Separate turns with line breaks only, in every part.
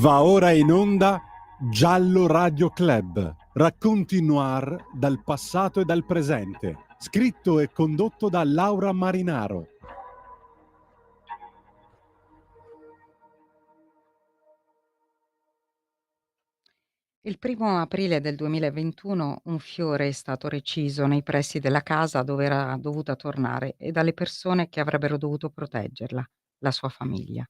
Va ora in onda Giallo Radio Club, racconti noir dal passato e dal presente, scritto e condotto da Laura Marinaro.
Il 1° aprile del 2021 un fiore è stato reciso nei pressi della casa dove era dovuta tornare e dalle persone che avrebbero dovuto proteggerla, la sua famiglia.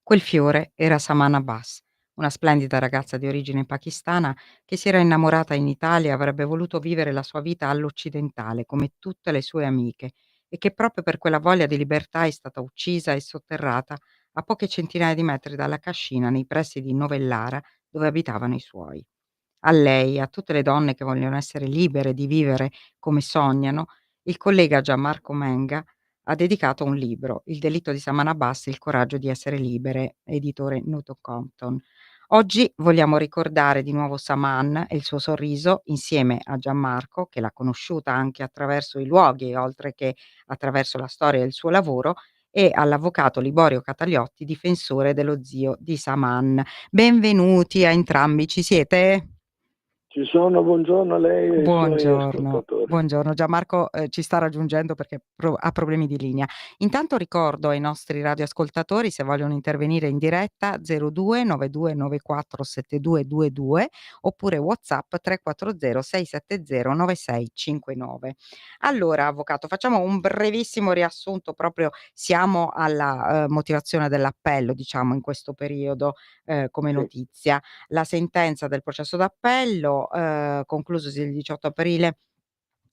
Quel fiore era Saman Abbas, una splendida ragazza di origine pakistana che si era innamorata in Italia e avrebbe voluto vivere la sua vita all'occidentale come tutte le sue amiche e che proprio per quella voglia di libertà è stata uccisa e sotterrata a poche centinaia di metri dalla cascina nei pressi di Novellara dove abitavano i suoi. A lei, a tutte le donne che vogliono essere libere di vivere come sognano, il collega Gianmarco Menga ha dedicato un libro, Il delitto di Saman Abbas, il coraggio di essere libere, editore Newton Compton. Oggi vogliamo ricordare di nuovo Saman e il suo sorriso insieme a Gianmarco, che l'ha conosciuta anche attraverso i luoghi, oltre che attraverso la storia del suo lavoro, e all'avvocato Liborio Cataliotti, difensore dello zio di Saman. Benvenuti a entrambi, ci siete?
Ci sono, buongiorno a lei e ai suoi
Buongiorno,
ascoltatori.
buongiorno. Gianmarco, ci sta raggiungendo perché ha problemi di linea. Intanto ricordo ai nostri radioascoltatori, se vogliono intervenire in diretta, 02 92 94 7222 oppure WhatsApp 340 670 9659. Allora, avvocato, facciamo un brevissimo riassunto, proprio siamo alla, motivazione dell'appello, diciamo, in questo periodo, come
Sì,
notizia. La sentenza del processo d'appello, conclusosi il 18 aprile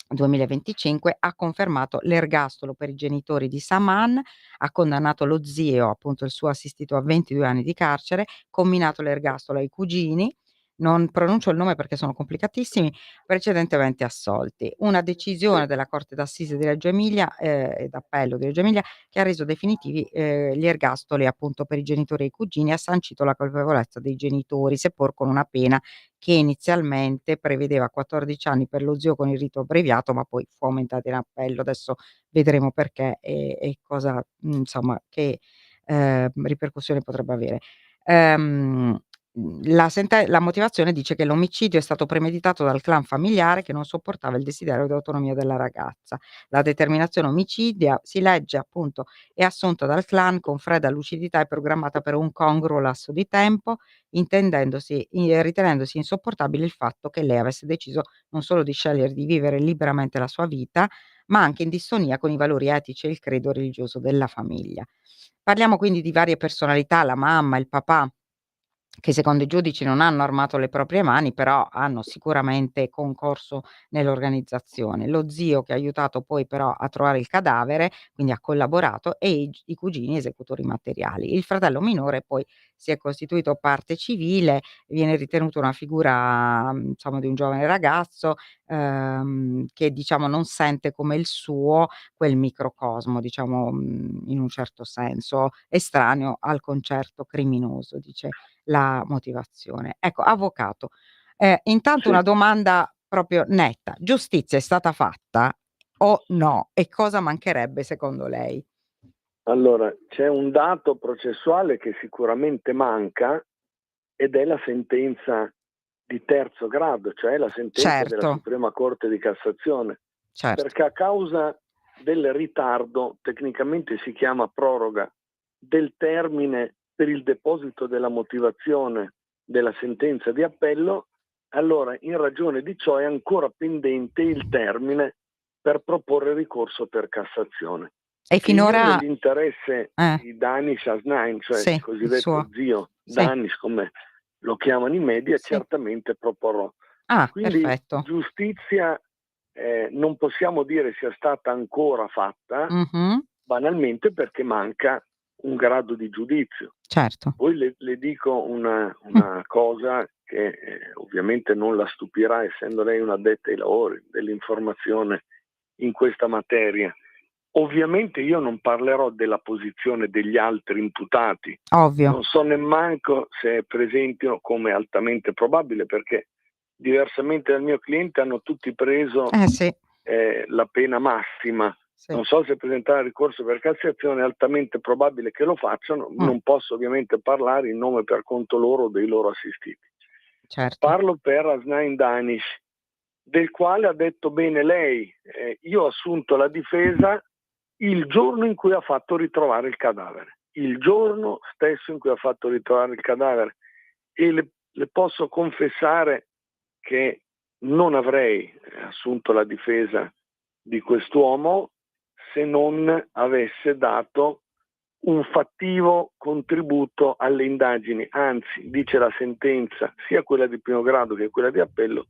2025, ha confermato l'ergastolo per i genitori di Saman, ha condannato lo zio, appunto il suo assistito, a 22 anni di carcere, comminato l'ergastolo ai cugini, non pronuncio il nome perché sono complicatissimi, precedentemente assolti. Una
sì,
decisione della Corte d'Assise di Reggio Emilia, e d'Appello di Reggio Emilia, che ha reso definitivi, gli ergastoli appunto per i genitori e i cugini, ha sancito la colpevolezza dei genitori, seppur con una pena che inizialmente prevedeva 14 anni per lo zio con il rito abbreviato, ma poi fu aumentata in appello. Adesso vedremo perché e cosa, insomma, che, ripercussioni potrebbe avere. Ehm, la motivazione dice che l'omicidio è stato premeditato dal clan familiare che non sopportava il desiderio di autonomia della ragazza. La determinazione omicidia, si legge appunto, è assunta dal clan con fredda lucidità e programmata per un congruo lasso di tempo, ritenendosi insopportabile il fatto che lei avesse deciso non solo di scegliere di vivere liberamente la sua vita, ma anche in dissonia con i valori etici e il credo religioso della famiglia. Parliamo quindi di varie personalità, la mamma, il papà, che secondo i giudici non hanno armato le proprie mani, però hanno sicuramente concorso nell'organizzazione. Lo zio che ha aiutato poi però a trovare il cadavere, quindi ha collaborato, e i cugini esecutori materiali. Il fratello minore poi si è costituito parte civile, viene ritenuto una figura, insomma, di un giovane ragazzo, che diciamo non sente come il suo quel microcosmo, diciamo, in un certo senso, estraneo al concerto criminoso, dice la motivazione. Ecco, avvocato, intanto
sì.
una domanda proprio netta: giustizia è stata fatta o no? E cosa mancherebbe secondo lei?
Allora, c'è un dato processuale che sicuramente manca ed è la sentenza di terzo grado, cioè la sentenza della
Certo,
Suprema Corte di Cassazione,
certo.
perché a causa del ritardo, tecnicamente si chiama proroga, del termine per il deposito della motivazione della sentenza di appello, allora in ragione di ciò è ancora pendente il termine per proporre ricorso per Cassazione,
E
che io
finora
nell'interesse di Danis Asnain, cioè
sì,
il
il
cosiddetto
suo.
zio
Sì,
Danis come lo chiamano i media,
sì.
certamente proporrò.
Ah,
Quindi
perfetto.
giustizia non possiamo dire sia stata ancora fatta,
Mh-mh.
banalmente perché manca un grado di giudizio.
Certo.
Poi le dico
Mh.
una cosa che ovviamente non la stupirà, essendo lei un'addetta ai lavori, dell'informazione in questa materia. Ovviamente io non parlerò della posizione degli altri imputati,
Ovvio.
non so nemmanco se presentino come altamente probabile, perché diversamente dal mio cliente hanno tutti preso
Eh sì.
la pena massima
sì.
Non so se presentare ricorso per Cassazione, è altamente probabile che lo facciano, non posso ovviamente parlare in nome per conto loro o dei loro assistiti.
Certo.
Parlo per Asnain Danish, del quale ha detto bene lei, io ho assunto la difesa il giorno in cui ha fatto ritrovare il cadavere, il giorno stesso in cui ha fatto ritrovare il cadavere, e le posso confessare che non avrei assunto la difesa di quest'uomo se non avesse dato un fattivo contributo alle indagini, anzi, dice la sentenza, sia quella di primo grado che quella di appello,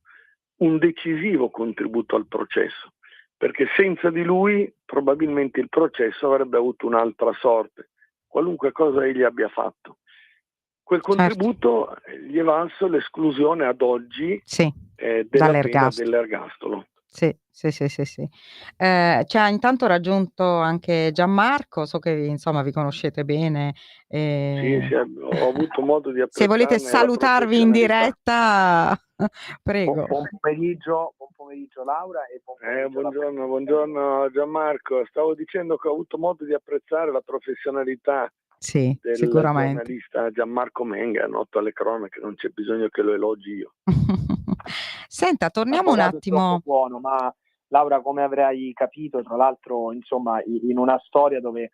un decisivo contributo al processo, perché senza di lui probabilmente il processo avrebbe avuto un'altra sorte, qualunque cosa egli abbia fatto. Quel contributo gli è valso l'esclusione ad oggi
Sì,
della pena
dall'ergastolo.
dell'ergastolo.
Sì. Ci ha intanto raggiunto anche Gianmarco, so che insomma vi conoscete bene.
Sì, ho avuto modo di
Se volete
apprezzarne la
salutarvi in
professionalità.
diretta, prego.
Buon pomeriggio Laura e buon pomeriggio.
Buongiorno Gianmarco, stavo dicendo che ho avuto modo di apprezzare la professionalità
Sì,
del
sicuramente.
giornalista Gianmarco Menga, noto alle cronache, non c'è bisogno che lo elogi io.
Senta, torniamo un
Avvocato
attimo.
troppo buono, ma Laura, come avrai capito, tra l'altro, insomma, in una storia dove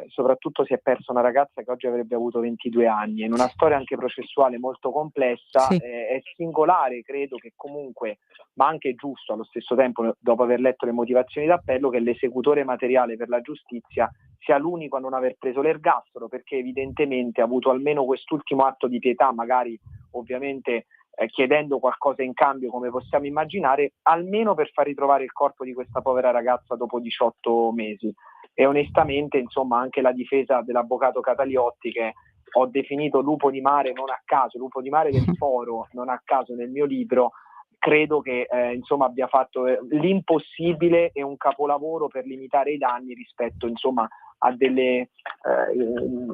soprattutto si è persa una ragazza che oggi avrebbe avuto 22 anni, in una storia anche processuale molto complessa,
Sì.
è singolare, credo che comunque, ma anche giusto allo stesso tempo, dopo aver letto le motivazioni d'appello, che l'esecutore materiale per la giustizia sia l'unico a non aver preso l'ergastolo, perché evidentemente ha avuto almeno quest'ultimo atto di pietà, magari ovviamente chiedendo qualcosa in cambio, come possiamo immaginare, almeno per far ritrovare il corpo di questa povera ragazza dopo 18 mesi. E onestamente, insomma, anche la difesa dell'avvocato Cataliotti, che ho definito lupo di mare non a caso, lupo di mare del foro non a caso nel mio libro, credo che insomma abbia fatto l'impossibile e un capolavoro per limitare i danni rispetto insomma a delle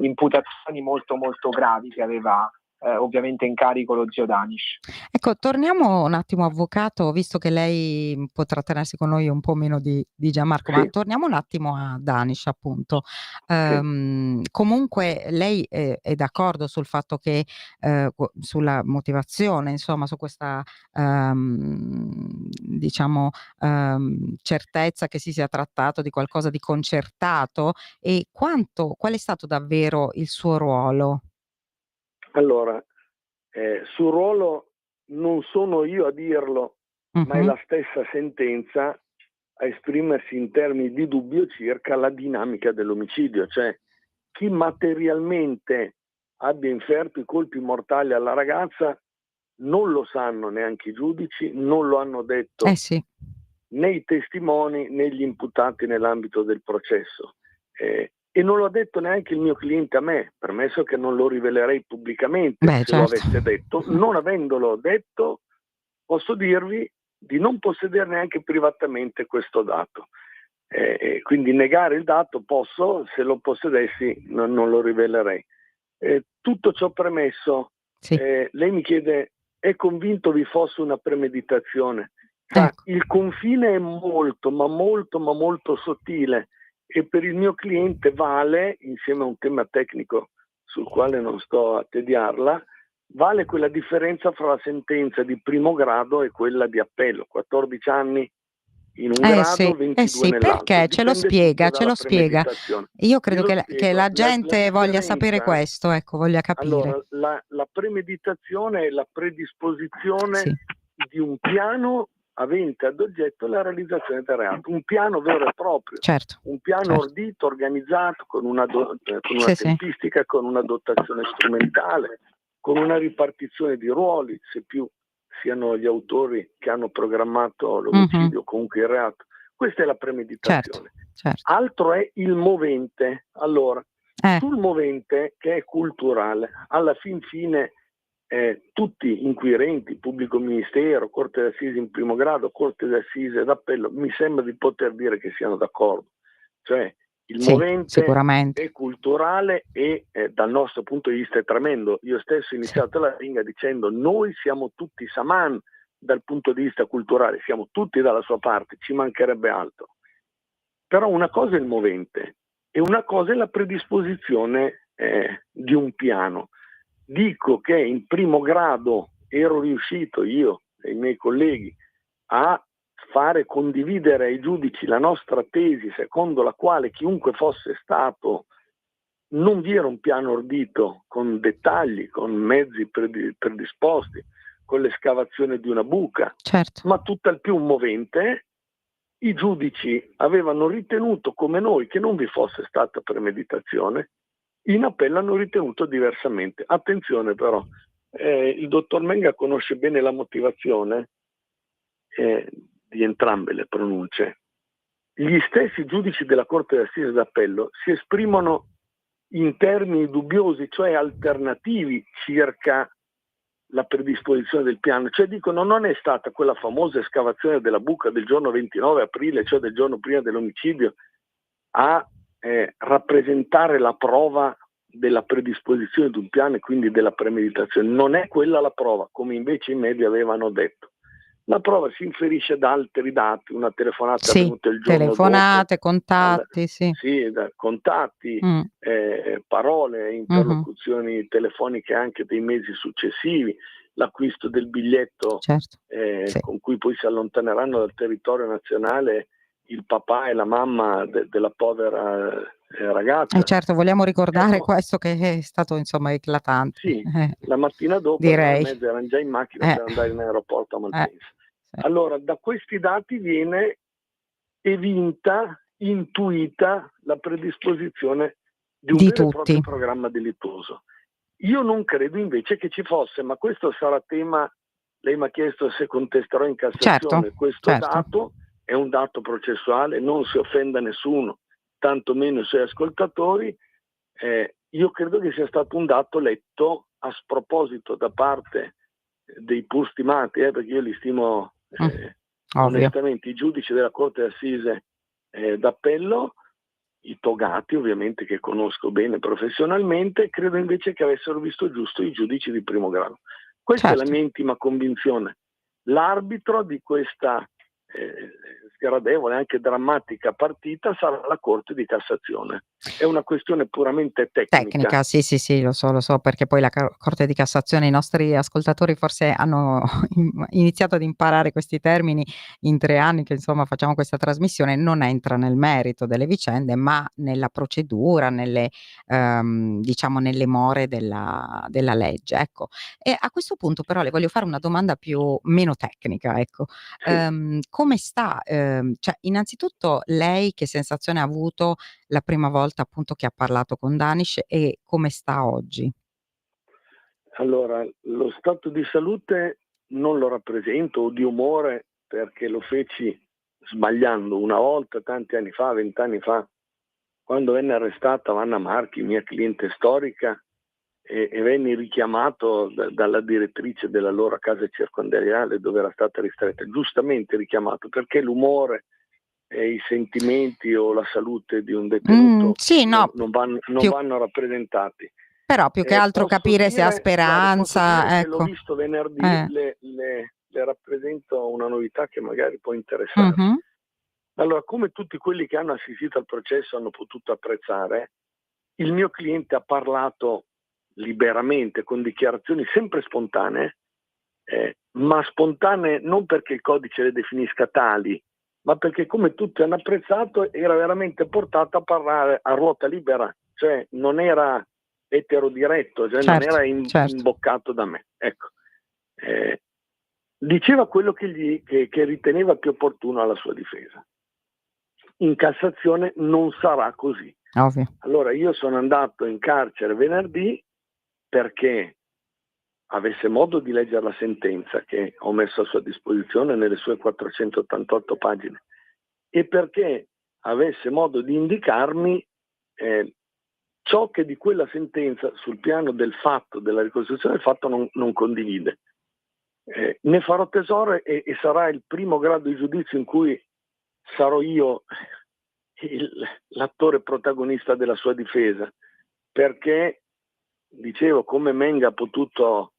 imputazioni molto molto gravi che aveva ovviamente in carico lo zio Danish.
Ecco, torniamo un attimo, avvocato, visto che lei può trattenersi con noi un po' meno di Gianmarco,
Sì.
ma torniamo un attimo a Danish, appunto.
Sì.
Comunque lei è d'accordo sul fatto che sulla motivazione, insomma, su questa diciamo certezza che si sia trattato di qualcosa di concertato, e qual è stato davvero il suo ruolo?
Allora, sul ruolo non sono io a dirlo, ma è la stessa sentenza a esprimersi in termini di dubbio circa la dinamica dell'omicidio, cioè chi materialmente abbia inferto i colpi mortali alla ragazza non lo sanno neanche i giudici, non lo hanno detto
Sì.
né i testimoni né gli imputati nell'ambito del processo. E non l'ha detto neanche il mio cliente a me, permesso che non lo rivelerei pubblicamente se
certo.
lo avesse detto. Non avendolo detto, posso dirvi di non possedere neanche privatamente questo dato. Quindi negare il dato posso, se lo possedessi non lo rivelerei. Tutto ciò premesso,
Sì.
lei mi chiede, è convinto vi fosse una premeditazione?
Ecco.
Il confine è molto, ma molto sottile, e per il mio cliente vale, insieme a un tema tecnico sul quale non sto a tediarla, vale quella differenza fra la sentenza di primo grado e quella di appello, 14 anni in un grado, 22 nell'altro.
Perché? Ce lo spiega. Io credo che la gente voglia sapere questo, ecco, voglia capire.
Allora, la premeditazione è la predisposizione di un piano avente ad oggetto la realizzazione del reato, un piano vero e proprio, un piano ordito, organizzato, con una tempistica, con una dotazione strumentale, con una ripartizione di ruoli, se più siano gli autori che hanno programmato l'omicidio o comunque il reato. Questa è la premeditazione.
Certo.
Altro è il movente. Allora, sul movente, che è culturale, alla fin fine tutti inquirenti, pubblico ministero, corte d'assise in primo grado, corte d'assise d'appello, mi sembra di poter dire che siano d'accordo. Cioè il movente è culturale e dal nostro punto di vista è tremendo. Io stesso ho iniziato la ringa dicendo: noi siamo tutti Saman dal punto di vista culturale, siamo tutti dalla sua parte, ci mancherebbe altro. Però una cosa è il movente e una cosa è la predisposizione di un piano. Dico che in primo grado ero riuscito io e i miei colleghi a fare condividere ai giudici la nostra tesi, secondo la quale chiunque fosse stato non vi era un piano ordito con dettagli, con mezzi predisposti, con l'escavazione di una buca,
Certo.
ma tutt'al più un movente. I giudici avevano ritenuto come noi che non vi fosse stata premeditazione, in appello hanno ritenuto diversamente. Attenzione però, il dottor Menga conosce bene la motivazione di entrambe le pronunce. Gli stessi giudici della Corte d'Assise d'Appello si esprimono in termini dubbiosi, cioè alternativi, circa la predisposizione del piano, cioè dicono non è stata quella famosa escavazione della buca del giorno 29 aprile, cioè del giorno prima dell'omicidio, a rappresentare la prova della predisposizione di un piano e quindi della premeditazione. Non è quella la prova, come invece i media avevano detto. La prova si inferisce da altri dati, una telefonata avvenuta il giorno
telefonate,
dopo,
contatti,
contatti, parole, interlocuzioni telefoniche anche dei mesi successivi, l'acquisto del biglietto
certo,
con cui poi si allontaneranno dal territorio nazionale il papà e la mamma della povera ragazza.
certo, vogliamo ricordare questo che è stato insomma eclatante.
Sì, la mattina dopo
direi.
alle 9:30 erano già in macchina per andare in aeroporto a Malpensa. Allora, da questi dati viene evinta, intuita la predisposizione di un vero e proprio programma delittuoso. Io non credo invece che ci fosse, ma questo sarà tema, lei mi ha chiesto se contesterò in Cassazione, questo dato è un dato processuale, non si offenda nessuno, tantomeno i suoi ascoltatori. Io credo che sia stato un dato letto a sproposito da parte dei pur stimati, perché io li stimo onestamente, i giudici della Corte d'Assise d'Appello, i togati ovviamente che conosco bene professionalmente, credo invece che avessero visto giusto i giudici di primo grado. Questa è la mia intima convinzione. L'arbitro di questa sgradevole, anche drammatica partita sarà la Corte di Cassazione. È una questione puramente tecnica.
Sì, lo so, perché poi la Corte di Cassazione, i nostri ascoltatori forse hanno iniziato ad imparare questi termini in 3 anni che insomma facciamo questa trasmissione, non entra nel merito delle vicende, ma nella procedura, nelle diciamo nelle more della legge, ecco. E a questo punto però le voglio fare una domanda meno tecnica, ecco. Come sta, cioè innanzitutto lei che sensazione ha avuto la prima volta appunto che ha parlato con Danish e come sta oggi?
Allora, lo stato di salute non lo rappresento, o di umore, perché lo feci sbagliando una volta tanti anni fa, 20 anni fa, quando venne arrestata Vanna Marchi, mia cliente storica, e venni richiamato dalla direttrice dell'allora casa circondariale dove era stata ristretta, giustamente richiamato, perché l'umore e i sentimenti o la salute di un detenuto non vanno rappresentati.
Però più che altro capire se ha speranza,
guarda,
ecco.
L'ho visto venerdì, le rappresento una novità che magari può interessare. Allora, come tutti quelli che hanno assistito al processo hanno potuto apprezzare, il mio cliente ha parlato liberamente, con dichiarazioni sempre spontanee, ma spontanee non perché il codice le definisca tali, ma perché, come tutti hanno apprezzato, era veramente portato a parlare a ruota libera, cioè non era eterodiretto, cioè non era imboccato da me. Ecco. Diceva quello che riteneva più opportuno alla sua difesa. In Cassazione non sarà così.
Ovvio.
Allora io sono andato in carcere venerdì perché avesse modo di leggere la sentenza che ho messo a sua disposizione nelle sue 488 pagine e perché avesse modo di indicarmi ciò che di quella sentenza sul piano del fatto, della ricostruzione del fatto non condivide. Ne farò tesoro e sarà il primo grado di giudizio in cui sarò io l'attore protagonista della sua difesa, perché dicevo, come Menga ha potuto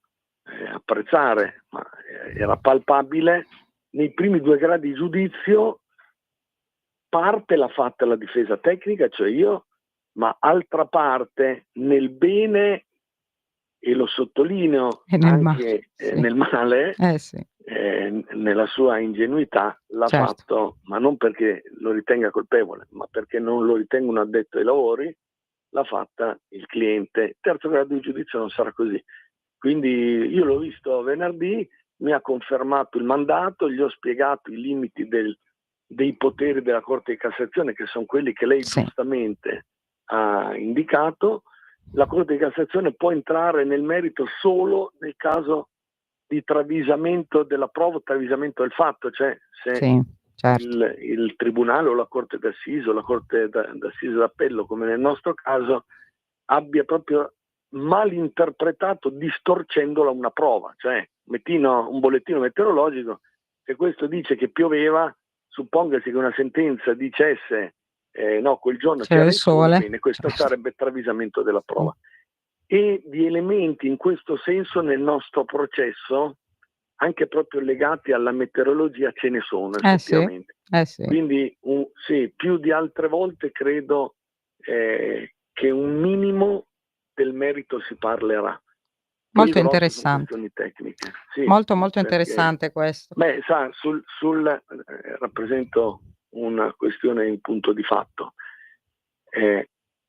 apprezzare, ma era palpabile, nei primi 2 gradi di giudizio parte l'ha fatta la difesa tecnica, cioè io, ma altra parte nel bene, e lo sottolineo
E nel male,
anche
sì.
nel male,
Sì.
nella sua ingenuità, l'ha
Certo.
fatto, ma non perché lo ritenga colpevole, ma perché non lo ritenga un addetto ai lavori, l'ha fatta il cliente. Terzo grado di giudizio non sarà così. Quindi io l'ho visto venerdì, mi ha confermato il mandato, gli ho spiegato i limiti dei poteri della Corte di Cassazione, che sono quelli che lei
Sì.
giustamente ha indicato. La Corte di Cassazione può entrare nel merito solo nel caso di travisamento della prova o travisamento del fatto, cioè se
Sì, certo.
il tribunale o la Corte d'Assise o la Corte d'Assise d'Appello, come nel nostro caso, abbia proprio malinterpretato distorcendola una prova, cioè un bollettino meteorologico, se questo dice che pioveva, suppongasi che una sentenza dicesse no, quel giorno
C'era
c'era
il
il sole,
sole.
bene, questo
Certo.
sarebbe travisamento della
Sì.
prova. E di elementi in questo senso nel nostro processo, anche proprio legati alla meteorologia, ce ne sono
Sì.
effettivamente.
Sì.
Quindi sì, più di altre volte credo che un minimo del merito si parlerà. Poi
Molto
il grosso sono
interessante.
questioni tecniche. Sì,
Molto, molto
perché,
interessante questo.
sa, rappresento una questione in punto di fatto.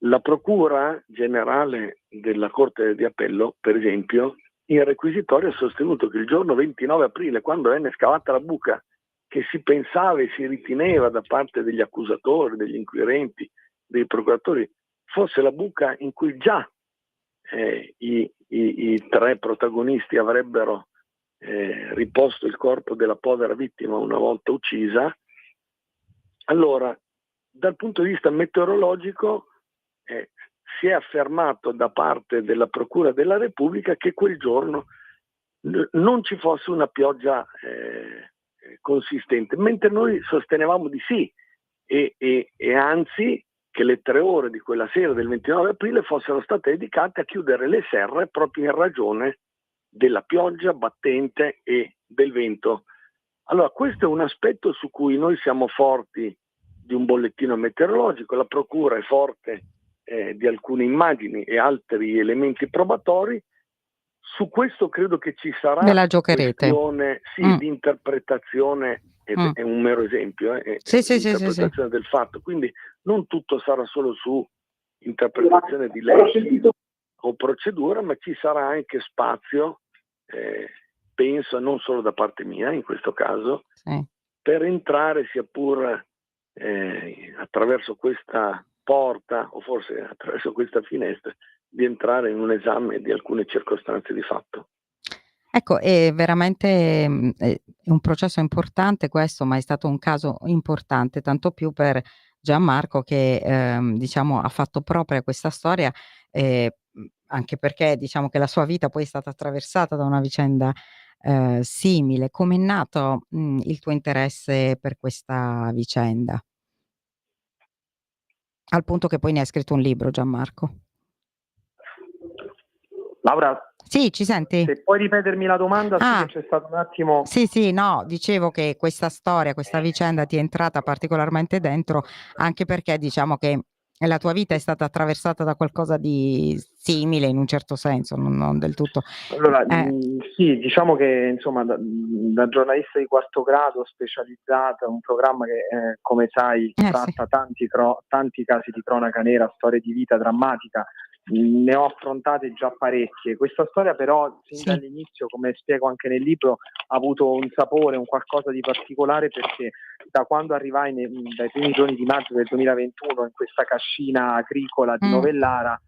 La Procura Generale della Corte di Appello, per esempio, in requisitorio ha sostenuto che il giorno 29 aprile, quando venne scavata la buca che si pensava e si riteneva da parte degli accusatori, degli inquirenti, dei procuratori, fosse la buca in cui già i tre protagonisti avrebbero riposto il corpo della povera vittima una volta uccisa. Allora, dal punto di vista meteorologico, si è affermato da parte della Procura della Repubblica che quel giorno non ci fosse una pioggia consistente, mentre noi sostenevamo di sì, e anzi che le 3 ore di quella sera del 29 aprile fossero state dedicate a chiudere le serre proprio in ragione della pioggia battente e del vento. Allora, questo è un aspetto su cui noi siamo forti di un bollettino meteorologico, la Procura è forte di alcune immagini e altri elementi probatori. Su questo credo che ci sarà
Ve la giocherete.
questione di interpretazione, è un mero esempio,
Sì.
interpretazione del fatto, quindi non tutto sarà solo su interpretazione di leggi o procedura, ma ci sarà anche spazio, penso, non solo da parte mia in questo caso,
Sì.
per entrare sia pur attraverso questa porta o forse attraverso questa finestra, di entrare in un esame di alcune circostanze di fatto.
Ecco, è veramente è un processo importante questo, ma è stato un caso importante, tanto più per Gianmarco che, diciamo ha fatto propria questa storia, anche perché diciamo che la sua vita poi è stata attraversata da una vicenda, simile. Com'è nato, il tuo interesse per questa vicenda? Al punto che poi ne hai scritto un libro, Gianmarco.
Laura,
Sì, ci senti?
se puoi ripetermi la domanda, sì, che c'è stato un attimo.
Sì, no, dicevo che questa storia, questa vicenda ti è entrata particolarmente dentro, anche perché diciamo che la tua vita è stata attraversata da qualcosa di simile in un certo senso, non del tutto.
Allora, sì, diciamo che insomma da giornalista di quarto grado specializzata, un programma che come sai tratta tanti casi di cronaca nera, storie di vita drammatica, ne ho affrontate già parecchie. Questa storia però sin dall'inizio, come spiego anche nel libro, ha avuto un sapore, un qualcosa di particolare, perché da quando arrivai dai primi giorni di maggio del 2021 in questa cascina agricola di Novellara,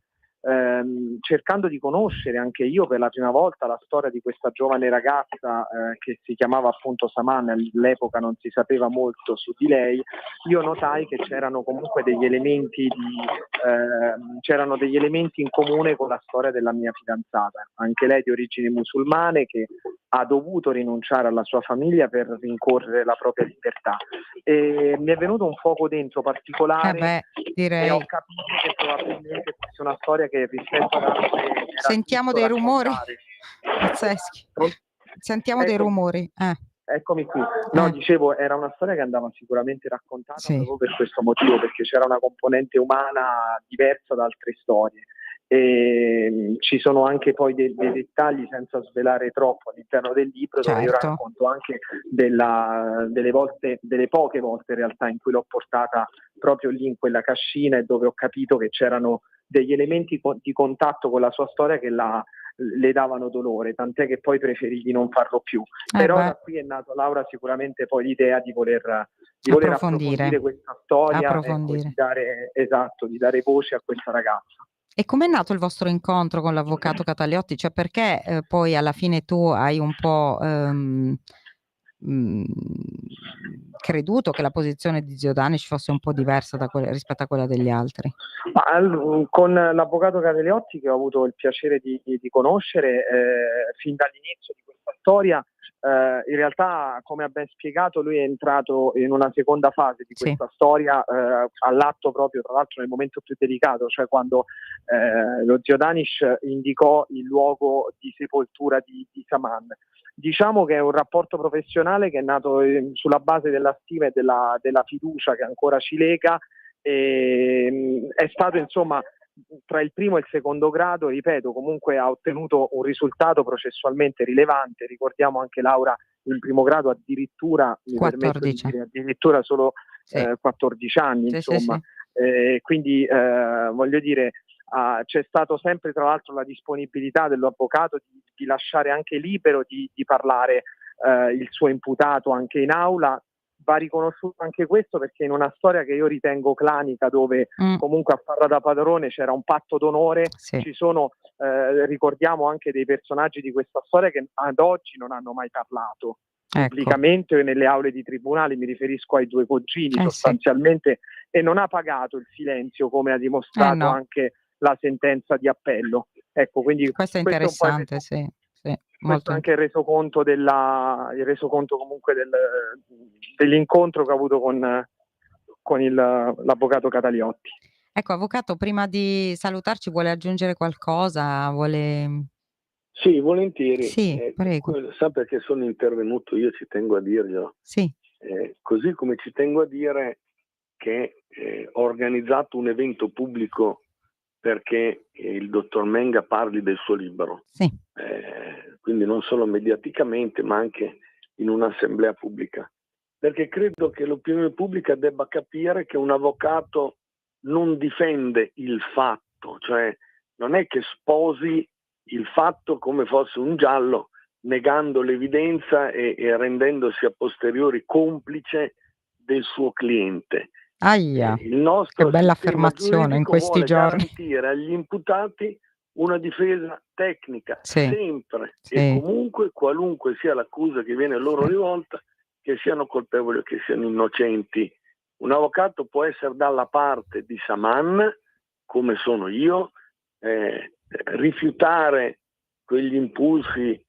cercando di conoscere anche io per la prima volta la storia di questa giovane ragazza che si chiamava appunto Saman, all'epoca non si sapeva molto su di lei, io notai che c'erano comunque degli elementi in comune con la storia della mia fidanzata, anche lei di origini musulmane, che ha dovuto rinunciare alla sua famiglia per rincorrere la propria libertà, e mi è venuto un fuoco dentro particolare,
direi.
e ho capito che probabilmente fosse una storia che rispetto ad altre
sentiamo dei rumori pazzeschi. Sentiamo dei rumori.
Eccomi qui. No,
Eh.
dicevo, era una storia che andava sicuramente raccontata
Sì.
proprio per questo motivo, perché c'era una componente umana diversa da altre storie. E ci sono anche poi dei dettagli, senza svelare troppo, all'interno del libro, dove io
Certo.
racconto anche delle poche volte in realtà in cui l'ho portata proprio lì in quella cascina e dove ho capito che c'erano degli elementi di contatto con la sua storia che le davano dolore, tant'è che poi preferì di non farlo più. Però
beh.
da qui è nato, Laura, sicuramente poi l'idea di voler
Approfondire.
approfondire questa storia, ecco, e
Approfondire.
di dare voce a questa ragazza.
E com'è nato il vostro incontro con l'avvocato Cataliotti? Cioè, perché poi alla fine tu hai un po' creduto che la posizione di Zio Danish fosse un po' diversa rispetto a quella degli altri?
Con l'avvocato Cataliotti, che ho avuto il piacere di conoscere fin dall'inizio di questa storia, in realtà, come ha ben spiegato, lui è entrato in una seconda fase di questa storia, all'atto proprio, tra l'altro, nel momento più delicato, cioè quando lo Zio Danish indicò il luogo di sepoltura di Saman. Diciamo che è un rapporto professionale che è nato sulla base della stima e della fiducia che ancora ci lega. È stato, insomma, tra il primo e il secondo grado, ripeto, comunque ha ottenuto un risultato processualmente rilevante. Ricordiamo anche, Laura, in primo grado addirittura, mi permetto di
14.
dire, addirittura solo
Sì.
14 anni,
Sì,
insomma.
sì.
Quindi voglio dire, c'è stato sempre, tra l'altro, la disponibilità dell'avvocato di lasciare anche libero di parlare il suo imputato anche in aula. Va riconosciuto anche questo, perché in una storia che io ritengo clanica, dove comunque a farla da padrone c'era un patto d'onore, ci sono, ricordiamo anche dei personaggi di questa storia che ad oggi non hanno mai parlato pubblicamente o nelle aule di tribunale. Mi riferisco ai due cugini sostanzialmente, e non ha pagato il silenzio, come ha dimostrato anche la sentenza di appello. Ecco, quindi
questo è interessante,
questo è anche il resoconto comunque dell'incontro che ho avuto con l'avvocato Cataliotti.
Ecco, avvocato, prima di salutarci vuole aggiungere qualcosa?
Sì, volentieri.
Sì, prego.
Sa perché sono intervenuto? Io ci tengo a dirglielo.
Sì.
Così come ci tengo a dire che ho organizzato un evento pubblico perché il dottor Menga parli del suo libro.
Sì.
Quindi non solo mediaticamente, ma anche in un'assemblea pubblica. Perché credo che l'opinione pubblica debba capire che un avvocato non difende il fatto, cioè non è che sposi il fatto come fosse un giallo, negando l'evidenza e rendendosi a posteriori complice del suo cliente.
Ahia,
Il nostro
che bella
sistema
affermazione in
giuridico
questi
vuole
giorni.
garantire agli imputati una difesa tecnica, sempre e comunque, qualunque sia l'accusa che viene loro rivolta, che siano colpevoli o che siano innocenti. Un avvocato può essere dalla parte di Saman, come sono io, rifiutare quegli impulsi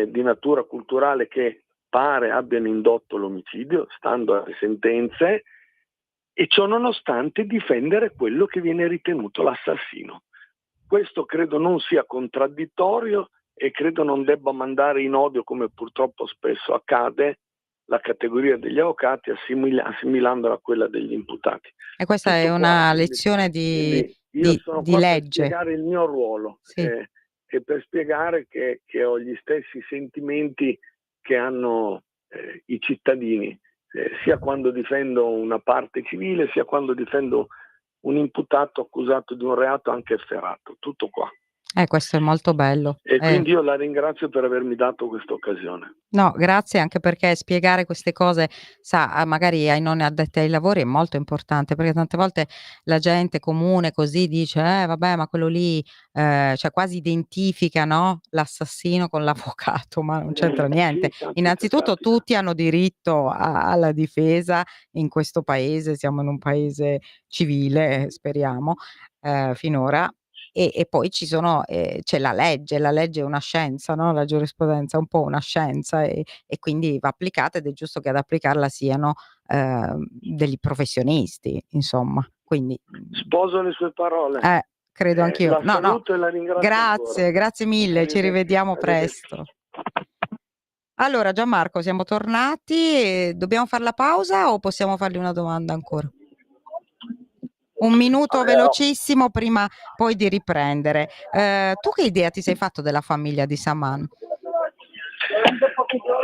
di natura culturale che pare abbiano indotto l'omicidio, stando alle sentenze, e ciò nonostante difendere quello che viene ritenuto l'assassino. Questo credo non sia contraddittorio e credo non debba mandare in odio, come purtroppo spesso accade, la categoria degli avvocati, assimilandola a quella degli imputati.
E questa
Tutto
è
qua,
una
quindi,
lezione
io sono qua
legge.
per spiegare il mio ruolo e per spiegare che ho gli stessi sentimenti che hanno i cittadini, sia quando difendo una parte civile, sia quando difendo un imputato accusato di un reato anche efferato. Tutto qua.
Questo è molto bello.
E quindi io la ringrazio per avermi dato questa occasione.
No, grazie, anche perché spiegare queste cose, magari ai non addetti ai lavori è molto importante, perché tante volte la gente comune così dice: vabbè, ma quello lì", cioè quasi identifica, no, l'assassino con l'avvocato, ma non c'entra niente.
Sì,
Innanzitutto tutti hanno diritto alla difesa in questo paese, siamo in un paese civile, speriamo, finora. E poi c'è la legge è una scienza, no, la giurisprudenza è un po' una scienza e quindi va applicata, ed è giusto che ad applicarla siano degli professionisti, insomma. Quindi
sposo le sue parole.
Credo anch'io.
La saluto e la ringrazio ancora.
Grazie mille, ci rivediamo presto. Allora Gianmarco, siamo tornati, dobbiamo fare la pausa o possiamo fargli una domanda ancora? Un minuto velocissimo prima poi di riprendere. Tu che idea ti sei fatto della famiglia di Saman?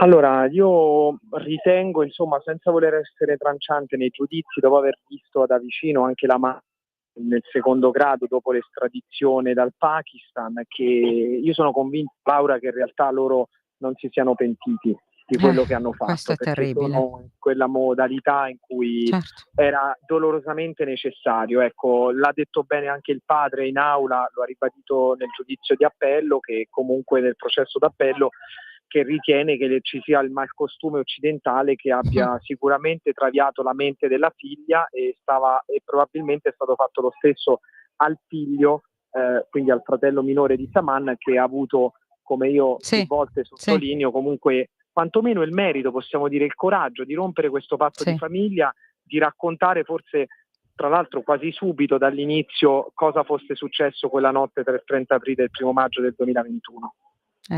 Allora, io ritengo, insomma, senza voler essere tranciante nei giudizi, dopo aver visto da vicino anche la madre nel secondo grado dopo l'estradizione dal Pakistan, che io sono convinto, Laura, che in realtà loro non si siano pentiti di quello che hanno fatto,
questo è
perché
terribile.
sono in quella modalità in cui
Certo.
era dolorosamente necessario. Ecco, l'ha detto bene anche il padre in aula, lo ha ribadito nel giudizio di appello, che comunque nel processo d'appello, che ritiene che ci sia il malcostume occidentale che abbia sicuramente traviato la mente della figlia e probabilmente è stato fatto lo stesso al figlio, quindi al fratello minore di Saman, che ha avuto, come io più volte sottolineo, comunque quantomeno il merito, possiamo dire il coraggio di rompere questo patto di famiglia, di raccontare forse tra l'altro quasi subito dall'inizio cosa fosse successo quella notte tra il 30 aprile e il 1 maggio del 2021.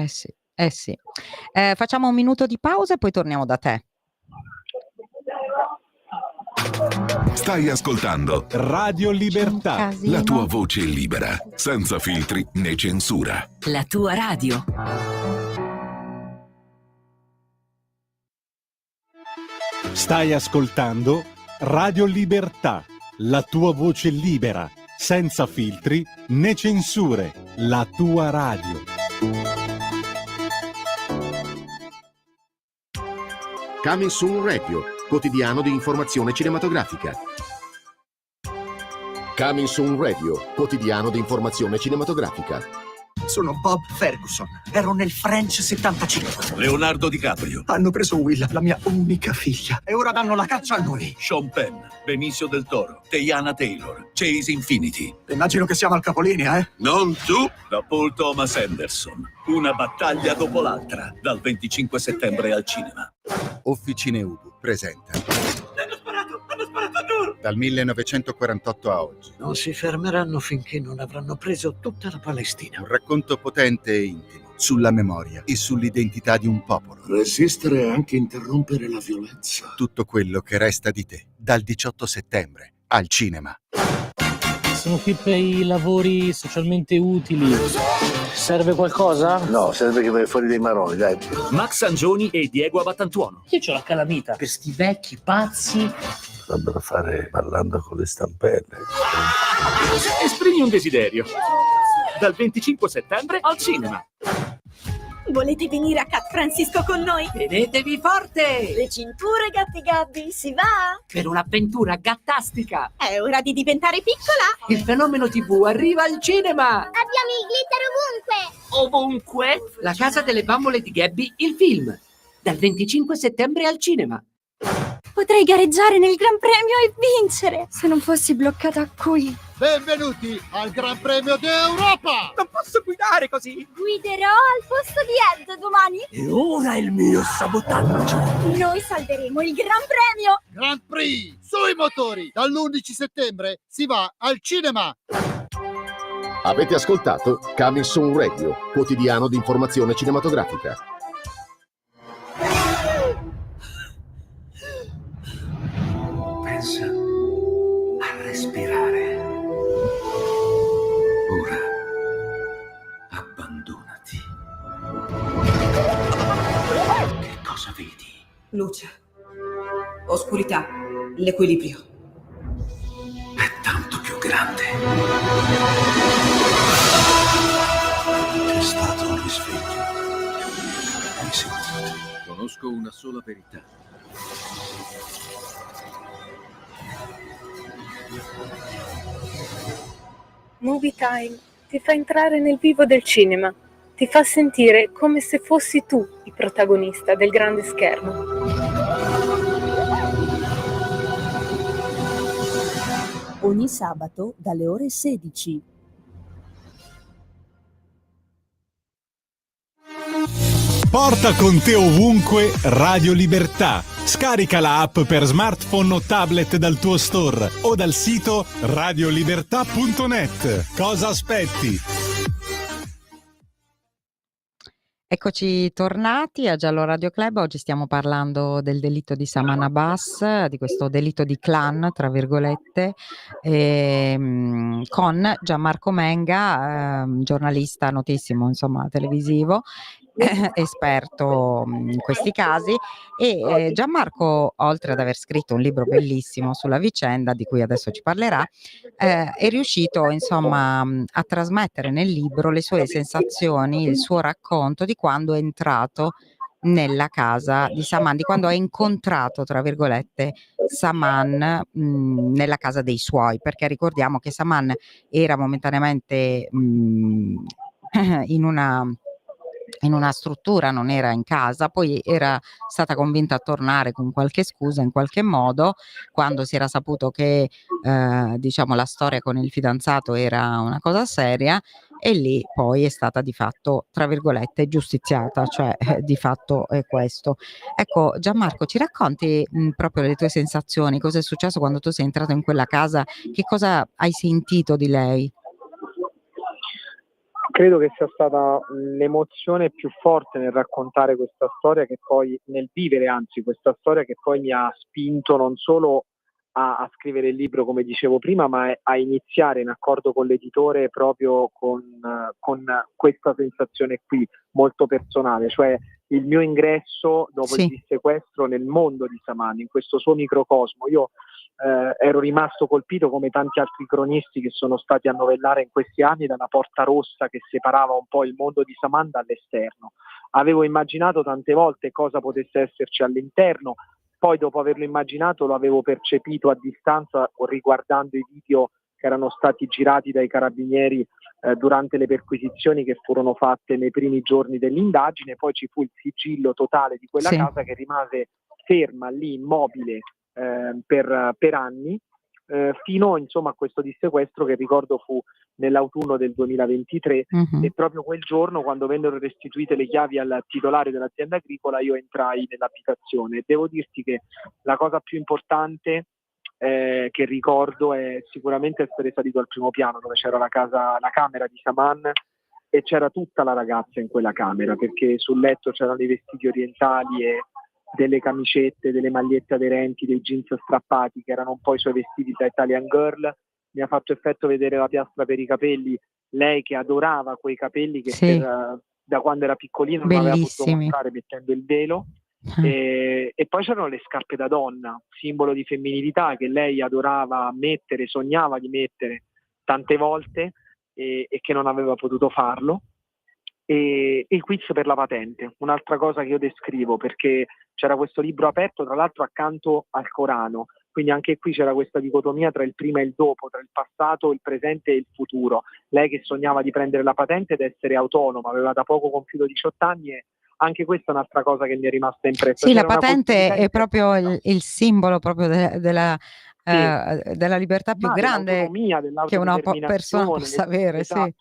Sì. Facciamo un minuto di pausa e poi torniamo da te.
Stai ascoltando
Radio Libertà,
la tua voce libera, senza filtri né censura.
La tua radio.
Stai ascoltando Radio Libertà, la tua voce libera, senza filtri né censure, la tua radio.
Coming Soon Radio, quotidiano di informazione cinematografica. Coming Soon Radio, quotidiano di informazione cinematografica.
Sono Bob Ferguson, ero nel French 75.
Leonardo DiCaprio.
Hanno preso Will, la mia unica figlia, e ora danno la caccia a noi.
Sean Penn, Benicio del Toro, Teyana Taylor, Chase Infinity.
Immagino che siamo al capolinea, eh?
Non tu! Da Paul Thomas Anderson. Una battaglia dopo l'altra, dal 25 settembre al cinema.
Officine Ubu presenta.
Hanno sparato a Nur!
Dal 1948 a oggi.
Non si fermeranno finché non avranno preso tutta la Palestina.
Un racconto potente e intimo sulla memoria e sull'identità di un popolo.
Resistere è anche interrompere la violenza.
Tutto quello che resta di te, dal 18 settembre al cinema.
Sono qui per i lavori socialmente utili. Serve qualcosa?
No, serve che vai fuori dei maroni, dai.
Max Angioni e Diego Abatantuono.
Io c'ho la calamita per sti vecchi pazzi.
Dovrebbero fare Ballando con le stampelle.
Esprimi un desiderio. Dal 25 settembre al cinema.
Volete venire a Cat Francisco con noi?
Tenetevi forte!
Le cinture, gatti gabbi, si va?
Per un'avventura gattastica!
È ora di diventare piccola!
Il fenomeno TV arriva al cinema!
Abbiamo il glitter ovunque!
Ovunque? La casa delle bambole di Gabby, il film! Dal 25 settembre al cinema!
Potrei gareggiare nel Gran Premio e vincere, se non fossi bloccata qui.
Benvenuti al Gran Premio d'Europa!
Non posso guidare così!
Guiderò al posto di Ed domani.
E ora il mio sabotaggio!
Noi salveremo il Gran Premio!
Grand Prix! Sui motori! Dall'11 settembre si va al cinema!
Avete ascoltato Coming Soon Radio, quotidiano di informazione cinematografica.
Pensa a respirare.
Ora, abbandonati. Che cosa vedi?
Luce, oscurità, l'equilibrio.
È tanto più grande.
C'è stato un risveglio. Hai sentito?
Conosco una sola verità.
Movie Time ti fa entrare nel vivo del cinema, ti fa sentire come se fossi tu il protagonista del grande schermo.
Ogni sabato dalle ore 16.
Porta con te ovunque Radio Libertà. Scarica la app per smartphone o tablet dal tuo store o dal sito radiolibertà.net. Cosa aspetti?
Eccoci tornati a Giallo Radio Club. Oggi stiamo parlando del delitto di Saman Abbas, di questo delitto di clan, tra virgolette, con Gianmarco Menga, giornalista notissimo, insomma, televisivo, esperto in questi casi. E Gianmarco, oltre ad aver scritto un libro bellissimo sulla vicenda, di cui adesso ci parlerà, è riuscito, insomma, a trasmettere nel libro le sue sensazioni, il suo racconto di quando è entrato nella casa di Saman, di quando ha incontrato, tra virgolette, Saman nella casa dei suoi, perché ricordiamo che Saman era momentaneamente in una struttura, non era in casa, poi era stata convinta a tornare con qualche scusa in qualche modo, quando si era saputo che diciamo la storia con il fidanzato era una cosa seria, e lì poi è stata di fatto, tra virgolette, giustiziata, cioè di fatto è questo. Ecco, Gianmarco, ci racconti proprio le tue sensazioni, cosa è successo quando tu sei entrato in quella casa, che cosa hai sentito di lei?
Credo che sia stata l'emozione più forte nel raccontare questa storia, che poi nel vivere anzi questa storia, che poi mi ha spinto non solo a scrivere il libro, come dicevo prima, ma a iniziare in accordo con l'editore proprio con questa sensazione qui, molto personale, cioè il mio ingresso dopo il dissequestro nel mondo di Saman, in questo suo microcosmo. Io ero rimasto colpito, come tanti altri cronisti che sono stati a novellare in questi anni, dalla porta rossa che separava un po' il mondo di Saman dall'esterno. Avevo immaginato tante volte cosa potesse esserci all'interno, poi dopo averlo immaginato lo avevo percepito a distanza riguardando i video che erano stati girati dai carabinieri durante le perquisizioni che furono fatte nei primi giorni dell'indagine. Poi ci fu il sigillo totale di quella casa, che rimase ferma lì, immobile, per anni, fino insomma a questo dissequestro, che ricordo fu nell'autunno del 2023. E proprio quel giorno, quando vennero restituite le chiavi al titolare dell'azienda agricola, io entrai nell'abitazione. Devo dirti che la cosa più importante che ricordo è sicuramente essere salito al primo piano, dove c'era la camera di Saman, e c'era tutta la ragazza in quella camera, perché sul letto c'erano i vestiti orientali e delle camicette, delle magliette aderenti, dei jeans strappati, che erano un po' i suoi vestiti da Italian Girl. Mi ha fatto effetto vedere la piastra per i capelli, lei che adorava quei capelli che da quando era piccolino non aveva potuto mostrare mettendo il velo. E poi c'erano le scarpe da donna, simbolo di femminilità, che lei adorava mettere, sognava di mettere tante volte e che non aveva potuto farlo. E il quiz per la patente, un'altra cosa che io descrivo, perché c'era questo libro aperto tra l'altro accanto al Corano, quindi anche qui c'era questa dicotomia tra il prima e il dopo, tra il passato, il presente e il futuro. Lei che sognava di prendere la patente ed essere autonoma, aveva da poco compiuto 18 anni, e anche questa è un'altra cosa che mi è rimasta impressa.
Sì, la patente è proprio il simbolo proprio della libertà più grande che una persona possa avere.
Esatto.
Sì.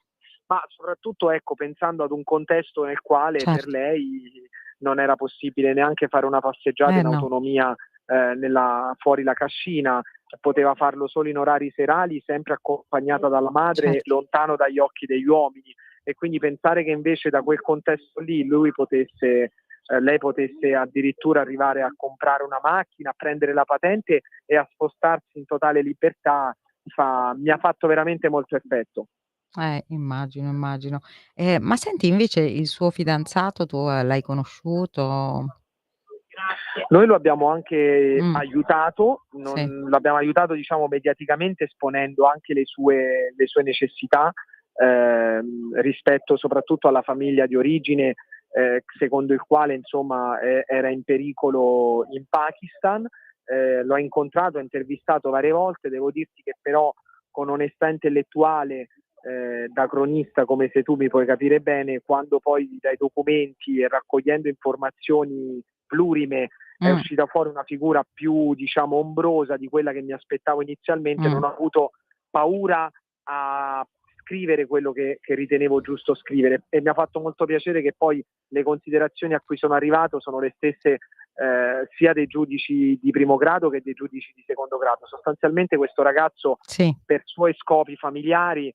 Ma soprattutto, ecco, pensando ad un contesto nel quale per lei non era possibile neanche fare una passeggiata in autonomia fuori la cascina, poteva farlo solo in orari serali, sempre accompagnata dalla madre, lontano dagli occhi degli uomini. E quindi pensare che invece da quel contesto lì lei potesse addirittura arrivare a comprare una macchina, a prendere la patente e a spostarsi in totale libertà, mi ha fatto veramente molto effetto.
Immagino. Ma senti, invece il suo fidanzato tu l'hai conosciuto?
Noi lo abbiamo anche aiutato, l'abbiamo aiutato diciamo mediaticamente, esponendo anche le sue necessità rispetto soprattutto alla famiglia di origine, secondo il quale insomma era in pericolo in Pakistan. L'ho incontrato, intervistato varie volte, devo dirti che però con onestà intellettuale, da cronista, come se tu mi puoi capire bene, quando poi dai documenti e raccogliendo informazioni plurime è uscita fuori una figura più diciamo ombrosa di quella che mi aspettavo inizialmente, non ho avuto paura a scrivere quello che ritenevo giusto scrivere, e mi ha fatto molto piacere che poi le considerazioni a cui sono arrivato sono le stesse sia dei giudici di primo grado che dei giudici di secondo grado. Sostanzialmente questo ragazzo per suoi scopi familiari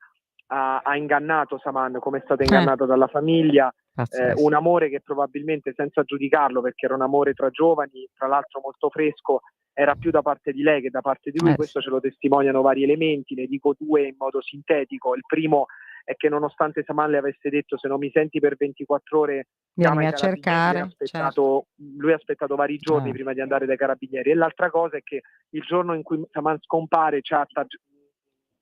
ha ingannato Saman, come è stato ingannato dalla famiglia,
Pazzesco.
un amore che probabilmente, senza giudicarlo, perché era un amore tra giovani, tra l'altro molto fresco, era più da parte di lei che da parte di lui. Questo ce lo testimoniano vari elementi, ne dico due in modo sintetico. Il primo è che nonostante Saman le avesse detto se non mi senti per 24 ore chiama
Vienimi
i
a
carabinieri,
cercare,
lui ha aspettato vari giorni prima di andare dai carabinieri. E l'altra cosa è che il giorno in cui Saman scompare,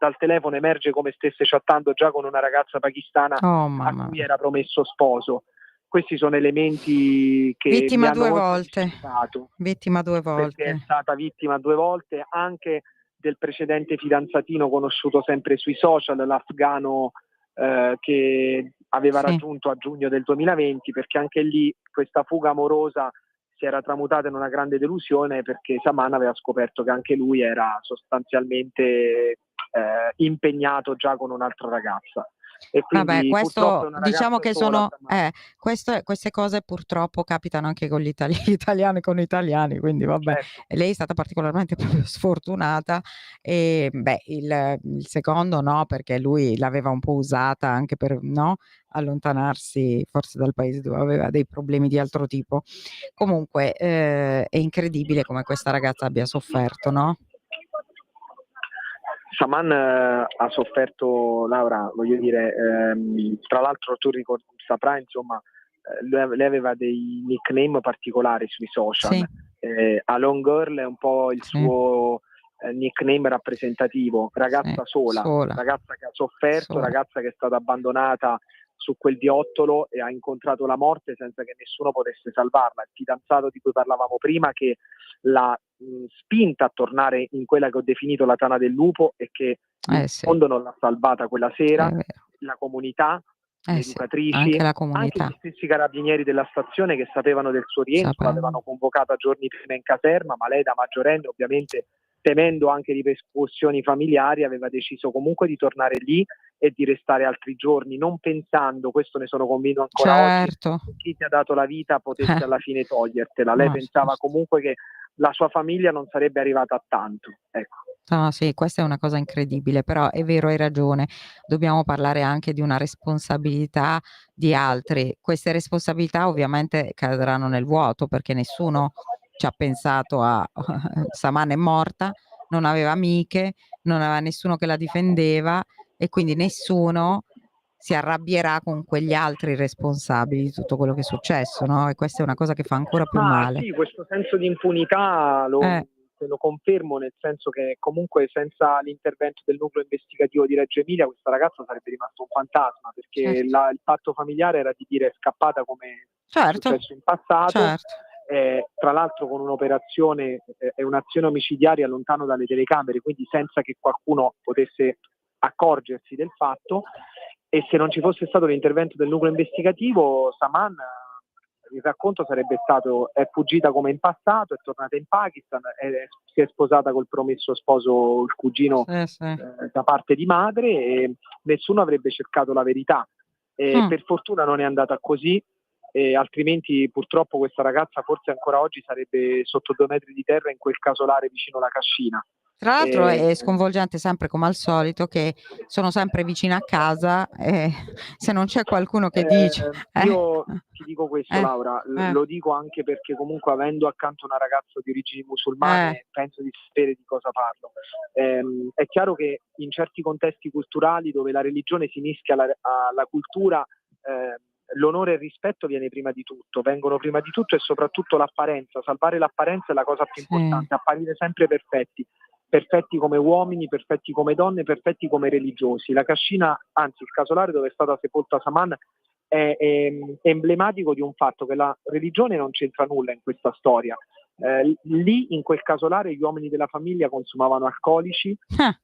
dal telefono emerge come stesse chattando già con una ragazza pakistana a cui era promesso sposo. Questi sono elementi che
vittima
mi hanno
2
molto
volte.
disturbato,
Vittima 2
perché è
volte.
stata vittima 2 volte anche del precedente fidanzatino conosciuto sempre sui social, l'afgano che aveva raggiunto a giugno del 2020, perché anche lì questa fuga amorosa si era tramutata in una grande delusione, perché Saman aveva scoperto che anche lui era sostanzialmente impegnato già con un'altra ragazza. E quindi
Vabbè,
purtroppo è
questo
una
diciamo
ragazza
che
sola,
sono queste cose purtroppo capitano anche con gli italiani con gli italiani, quindi vabbè.
Certo.
E lei è stata particolarmente proprio sfortunata e il secondo no, perché lui l'aveva un po' usata anche per, no, allontanarsi forse dal paese dove aveva dei problemi di altro tipo. Comunque, è incredibile come questa ragazza abbia sofferto, no?
Saman ha sofferto, Laura, voglio dire, tra l'altro tu saprai, insomma, lei aveva dei nickname particolari sui social. Alone Girl è un po' il suo nickname rappresentativo, ragazza sola, ragazza che ha sofferto, ragazza che è stata abbandonata su quel viottolo e ha incontrato la morte senza che nessuno potesse salvarla. Il fidanzato di cui parlavamo prima, che l'ha spinta a tornare in quella che ho definito la tana del lupo e che in fondo non l'ha salvata quella sera, la comunità, le educatrici,
anche la
anche
comunità.
gli stessi carabinieri della stazione che sapevano del suo rientro, l'avevano convocata giorni prima in caserma, ma lei da maggiorenne, ovviamente temendo anche ripercussioni familiari, aveva deciso comunque di tornare lì e di restare altri giorni, non pensando, questo ne sono convinto ancora oggi, che chi ti ha dato la vita potesse alla fine togliertela. Lei pensava comunque che la sua famiglia non sarebbe arrivata a tanto. Ecco.
No, sì, questa è una cosa incredibile, però è vero, hai ragione. Dobbiamo parlare anche di una responsabilità di altri. Queste responsabilità ovviamente cadranno nel vuoto perché nessuno ci ha pensato a Saman è morta, non aveva amiche, non aveva nessuno che la difendeva e quindi nessuno si arrabbierà con quegli altri responsabili di tutto quello che è successo, no? E questa è una cosa che fa ancora più male.
Sì, questo senso di impunità lo confermo, nel senso che comunque senza l'intervento del nucleo investigativo di Reggio Emilia questa ragazza sarebbe rimasta un fantasma, perché il patto familiare era di dire è scappata come è successo in passato, tra l'altro con un'operazione e un'azione omicidiaria lontano dalle telecamere, quindi senza che qualcuno potesse accorgersi del fatto. E se non ci fosse stato l'intervento del nucleo investigativo, Saman, il racconto sarebbe stato: è fuggita come in passato, è tornata in Pakistan, si è sposata col promesso sposo, il cugino da parte di madre, e nessuno avrebbe cercato la verità. Per fortuna non è andata così, altrimenti purtroppo questa ragazza forse ancora oggi sarebbe sotto 2 metri di terra in quel casolare vicino alla Cascina.
Tra l'altro è sconvolgente sempre come al solito che sono sempre vicino a casa e se non c'è qualcuno che dice...
Io ti dico questo, Laura, lo dico anche perché comunque avendo accanto una ragazza di origini musulmane penso di sapere di cosa parlo. È chiaro che in certi contesti culturali dove la religione si mischia alla cultura, l'onore e il rispetto viene prima di tutto, vengono prima di tutto, e soprattutto l'apparenza. Salvare l'apparenza è la cosa più importante, apparire sempre perfetti come uomini, perfetti come donne, perfetti come religiosi. La Cascina, anzi il casolare dove è stata sepolta Saman, è emblematico di un fatto: che la religione non c'entra nulla in questa storia. Lì in quel casolare gli uomini della famiglia consumavano alcolici.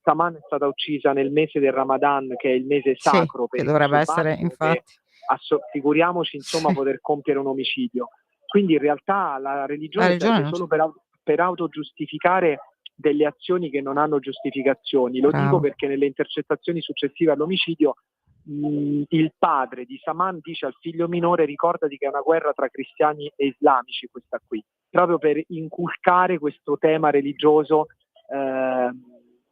Saman è stata uccisa nel mese del Ramadan, che è il mese sacro per
che
i
dovrebbe
musulmani,
essere, infatti.
Figuriamoci insomma poter compiere un omicidio. Quindi in realtà la religione serve solo per autogiustificare delle azioni che non hanno giustificazioni. Lo dico perché nelle intercettazioni successive all'omicidio il padre di Saman dice al figlio minore: ricordati che è una guerra tra cristiani e islamici questa qui, proprio per inculcare questo tema religioso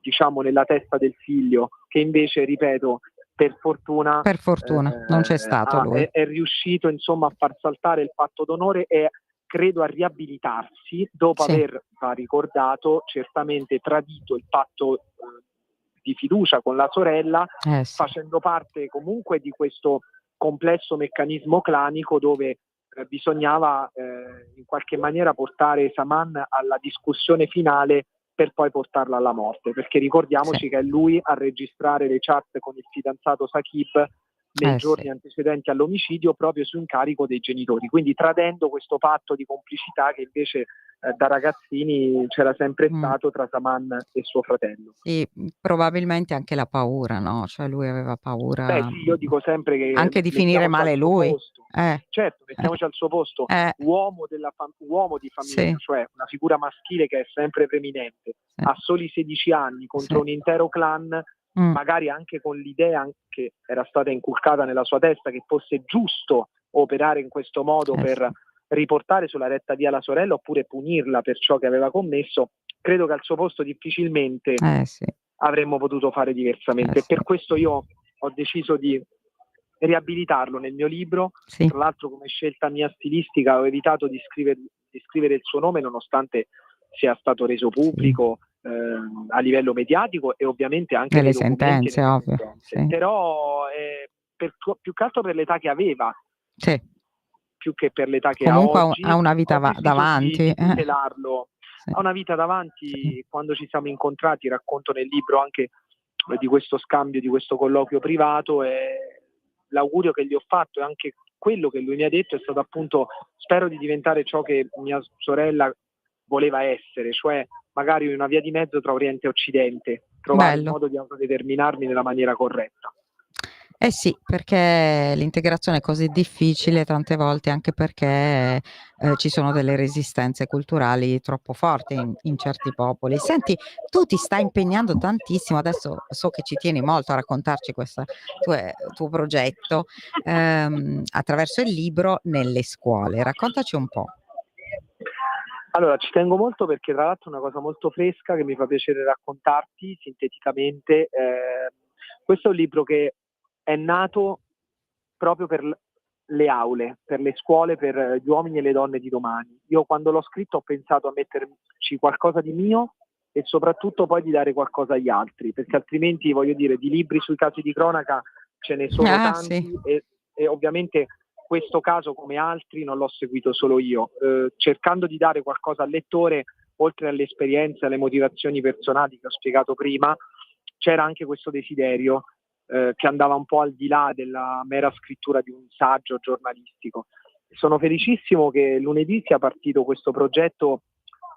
diciamo nella testa del figlio, che invece, ripeto, per fortuna
non c'è stato lui.
è riuscito insomma a far saltare il patto d'onore e credo a riabilitarsi dopo aver, va ricordato, certamente tradito il patto di fiducia con la sorella, facendo parte comunque di questo complesso meccanismo clanico dove bisognava in qualche maniera portare Saman alla discussione finale per poi portarla alla morte, perché ricordiamoci che è lui a registrare le chat con il fidanzato Saqib nei giorni antecedenti all'omicidio proprio su incarico dei genitori, quindi tradendo questo patto di complicità che invece da ragazzini c'era sempre stato tra Saman e suo fratello.
Sì, probabilmente anche la paura, no? Cioè lui aveva paura
Sì, io dico sempre che
anche di finire male lui.
Certo, mettiamoci al suo posto, uomo di famiglia, cioè una figura maschile che è sempre preeminente, a soli 16 anni contro un intero clan, magari anche con l'idea che era stata inculcata nella sua testa che fosse giusto operare in questo modo per riportare sulla retta via la sorella oppure punirla per ciò che aveva commesso, credo che al suo posto difficilmente avremmo potuto fare diversamente. Per questo io ho deciso di riabilitarlo nel mio libro, tra l'altro come scelta mia stilistica ho evitato di scrivere il suo nome nonostante sia stato reso pubblico a livello mediatico e ovviamente anche
nelle
nei documenti
sentenze, ovvio.
Però più che altro per l'età che aveva, più che per l'età che
comunque
ha oggi,
ha una vita davanti,
di tutelarlo. Ha una vita davanti. Quando ci siamo incontrati, racconto nel libro anche di questo scambio, di questo colloquio privato, e l'augurio che gli ho fatto e anche quello che lui mi ha detto è stato appunto: spero di diventare ciò che mia sorella voleva essere, cioè magari una via di mezzo tra Oriente e Occidente, trovare il modo di autodeterminarmi nella maniera corretta.
Sì, perché l'integrazione è così difficile tante volte anche perché ci sono delle resistenze culturali troppo forti in certi popoli. Senti, tu ti stai impegnando tantissimo, adesso so che ci tieni molto a raccontarci questo tuo progetto attraverso il libro nelle scuole. Raccontaci un po'.
Allora, ci tengo molto perché tra l'altro è una cosa molto fresca che mi fa piacere raccontarti sinteticamente. Questo è un libro che è nato proprio per le aule, per le scuole, per gli uomini e le donne di domani. Io quando l'ho scritto ho pensato a metterci qualcosa di mio e soprattutto poi di dare qualcosa agli altri, perché altrimenti, voglio dire, di libri sui casi di cronaca ce ne sono tanti e ovviamente questo caso come altri non l'ho seguito solo io, cercando di dare qualcosa al lettore, oltre alle esperienze e alle motivazioni personali che ho spiegato prima, c'era anche questo desiderio che andava un po' al di là della mera scrittura di un saggio giornalistico. Sono felicissimo che lunedì sia partito questo progetto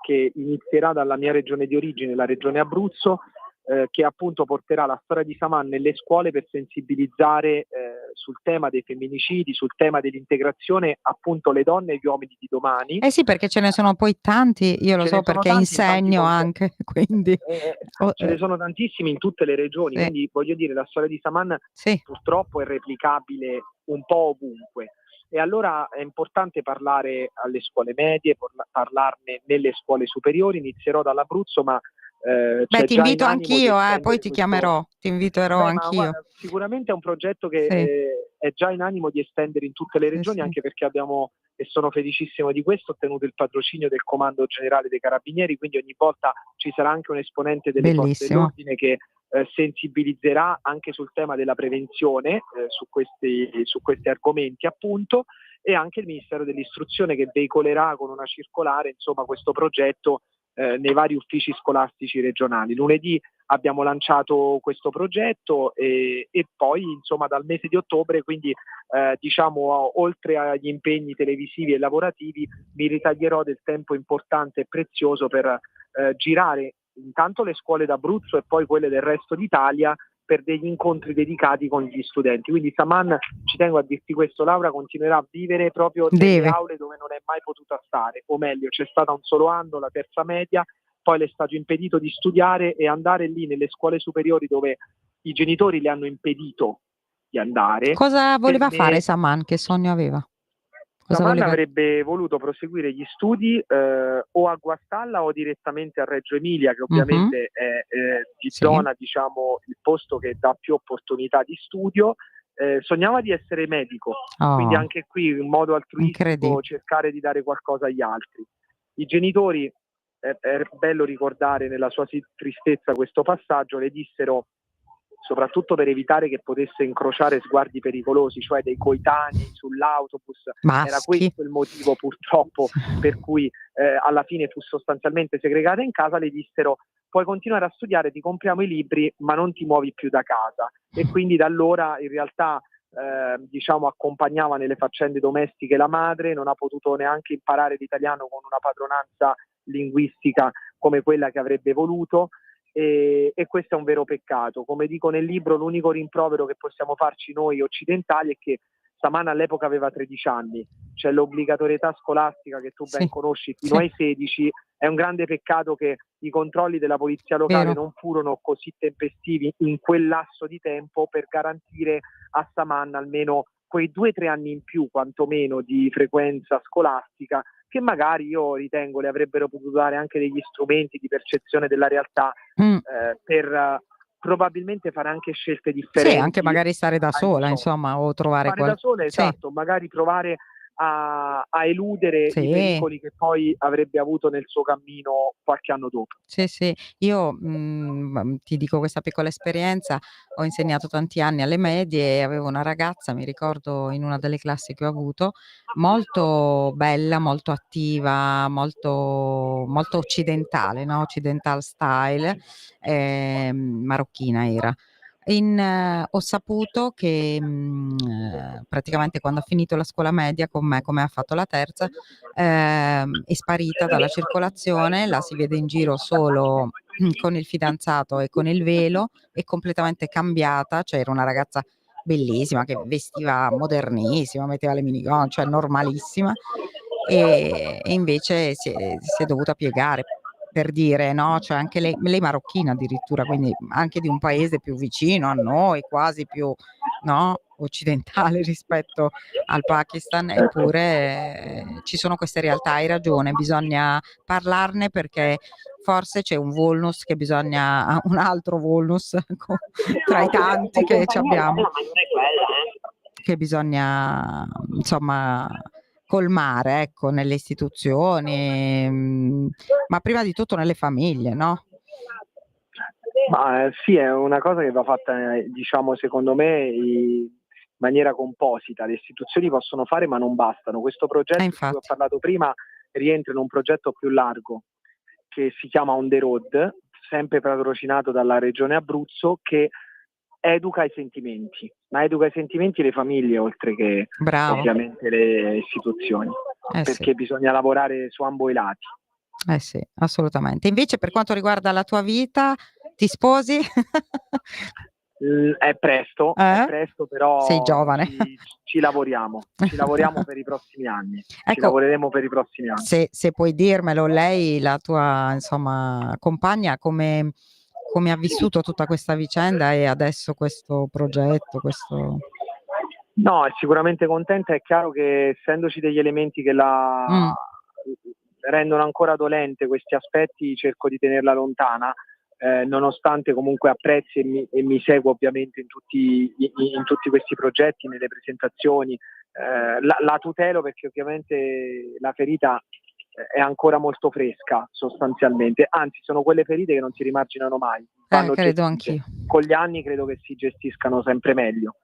che inizierà dalla mia regione di origine, la regione Abruzzo, che appunto porterà la storia di Saman nelle scuole per sensibilizzare sul tema dei femminicidi, sul tema dell'integrazione, appunto le donne e gli uomini di domani.
Sì, perché ce ne sono poi tanti, io lo so perché insegno anche, quindi
ce ne sono tantissimi in tutte le regioni, quindi voglio dire, la storia di Saman purtroppo è replicabile un po' ovunque. E allora è importante parlare alle scuole medie, parlarne nelle scuole superiori. Inizierò dall'Abruzzo, ma
ti invito anch'io, poi ti chiamerò, ti inviterò anch'io.
Guarda, sicuramente è un progetto che è già in animo di estendere in tutte le regioni, anche perché abbiamo, e sono felicissimo di questo, ottenuto il patrocinio del Comando Generale dei Carabinieri, quindi ogni volta ci sarà anche un esponente delle forze dell'ordine che sensibilizzerà anche sul tema della prevenzione su questi argomenti appunto, e anche il Ministero dell'Istruzione che veicolerà con una circolare insomma questo progetto nei vari uffici scolastici regionali. Lunedì abbiamo lanciato questo progetto e poi insomma dal mese di ottobre, quindi diciamo oltre agli impegni televisivi e lavorativi, mi ritaglierò del tempo importante e prezioso per girare intanto le scuole d'Abruzzo e poi quelle del resto d'Italia per degli incontri dedicati con gli studenti. Quindi Saman, ci tengo a dirti questo, Laura, continuerà a vivere proprio nelle aule dove non è mai potuta stare, o meglio, c'è stata un solo anno, la terza media, poi le è stato impedito di studiare e andare lì nelle scuole superiori dove i genitori le hanno impedito di andare.
Cosa voleva fare Saman? Che sogno aveva? Cosa
Saman
voleva?
avrebbe voluto proseguire gli studi o a Guastalla o direttamente a Reggio Emilia, che
Mhm.
ovviamente è di
Sì.
zona, diciamo, il posto che dà più opportunità di studio. Sognava di essere medico, quindi
Oh,
anche qui in modo altruistico
incredibile.
cercare di dare qualcosa agli altri. I genitori, è bello ricordare nella sua tristezza questo passaggio, le dissero, soprattutto per evitare che potesse incrociare sguardi pericolosi, cioè dei coetanei sull'autobus. Era
Maschi.
questo il motivo purtroppo per cui alla fine fu sostanzialmente segregata in casa. Le dissero: puoi continuare a studiare, ti compriamo i libri, ma non ti muovi più da casa. E quindi da allora in realtà diciamo accompagnava nelle faccende domestiche la madre, non ha potuto neanche imparare l'italiano con una padronanza linguistica come quella che avrebbe voluto. E questo è un vero peccato. Come dico nel libro, l'unico rimprovero che possiamo farci noi occidentali è che Saman all'epoca aveva 13 anni, c'è l'obbligatorietà scolastica che tu ben
Sì,
conosci fino
sì,
ai 16. È un grande peccato che i controlli della polizia locale
vero.
non furono così tempestivi in quel lasso di tempo per garantire a Saman almeno quei 2 o 3 anni in più quantomeno di frequenza scolastica, che magari io ritengo le avrebbero potuto dare anche degli strumenti di percezione della realtà
Mm.
per probabilmente fare anche scelte
Sì,
differenti
anche magari stare da
ai
sola,
18.
insomma, o trovare
Fare da sola,
Sì,
esatto, magari provare a eludere i
sì.
pericoli che poi avrebbe avuto nel suo cammino qualche anno dopo.
Sì, sì, io ti dico questa piccola esperienza, ho insegnato tanti anni alle medie e avevo una ragazza, mi ricordo in una delle classi che ho avuto, molto bella, molto attiva, molto, molto occidentale, no? Occidental style, marocchina era. Ho saputo che praticamente quando ha finito la scuola media con me, come ha fatto la terza, è sparita dalla circolazione, la si vede in giro solo con il fidanzato e con il velo, è completamente cambiata, cioè era una ragazza bellissima che vestiva modernissima, metteva le minigonne, cioè normalissima, e invece si è dovuta piegare, per dire, no? Cioè anche lei marocchina addirittura, quindi anche di un paese più vicino a noi, quasi più, no? Occidentale rispetto al Pakistan, eppure ci sono queste realtà, hai ragione, bisogna parlarne perché forse c'è un vulnus che bisogna, un altro vulnus tra i tanti che ci abbiamo, che bisogna insomma colmare, ecco, nelle istituzioni, ma prima di tutto nelle famiglie, no?
Ma sì, è una cosa che va fatta, diciamo, secondo me, in maniera composita. Le istituzioni possono fare, ma non bastano. Questo progetto di cui ho
Infatti.
parlato prima rientra in un progetto più largo che si chiama On the Road, sempre patrocinato dalla Regione Abruzzo, che educa ai sentimenti, ma educa ai sentimenti le famiglie oltre che
Bravo.
ovviamente le istituzioni,
Sì.
perché bisogna lavorare su ambo i lati.
Sì, assolutamente. Invece per quanto riguarda la tua vita, ti sposi?
È presto, però
Sei giovane.
ci lavoriamo per i prossimi anni. Ci
Ecco,
lavoreremo per i prossimi anni.
se puoi dirmelo, lei, la tua insomma compagna, come ha vissuto tutta questa vicenda e adesso questo progetto, questo...
No, è sicuramente contenta. È chiaro che essendoci degli elementi che la rendono ancora dolente questi aspetti, cerco di tenerla lontana, nonostante comunque apprezzi e mi segua ovviamente in tutti questi progetti, nelle presentazioni. La tutelo perché ovviamente la ferita è ancora molto fresca sostanzialmente, anzi sono quelle ferite che non si rimarginano mai, vanno
credo
gestite.
anch'io.
Con gli anni credo che si gestiscano sempre meglio,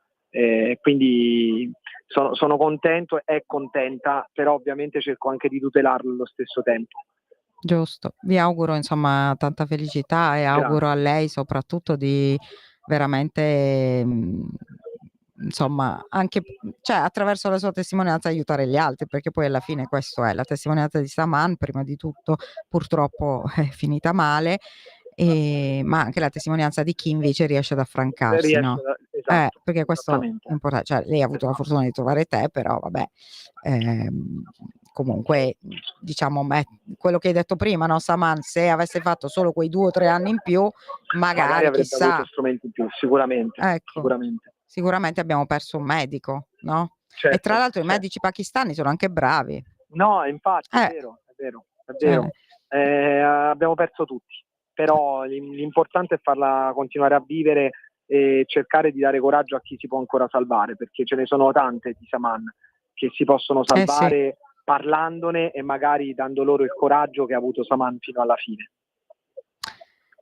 quindi sono contento, è contenta, però ovviamente cerco anche di tutelarlo allo stesso tempo.
Giusto. Vi auguro insomma tanta felicità e auguro a lei soprattutto di veramente insomma anche cioè attraverso la sua testimonianza aiutare gli altri, perché poi alla fine questo è la testimonianza di Saman, prima di tutto purtroppo è finita male, ma anche la testimonianza di chi invece riesce ad affrancarsi, no?
Esatto,
perché questo è importante, cioè lei ha avuto la fortuna di trovare te, però vabbè, comunque diciamo quello che hai detto prima, no Saman, se avesse fatto solo quei 2 o 3 anni in più magari
avrebbe
chissà,
avuto strumenti in più, sicuramente.
ecco, sicuramente abbiamo perso un medico, no? E tra l'altro i
certo.
medici pakistani sono anche bravi.
No, infatti, è vero. Abbiamo perso tutti, però l'importante è farla continuare a vivere e cercare di dare coraggio a chi si può ancora salvare, perché ce ne sono tante di Saman che si possono salvare parlandone e magari dando loro il coraggio che ha avuto Saman fino alla fine.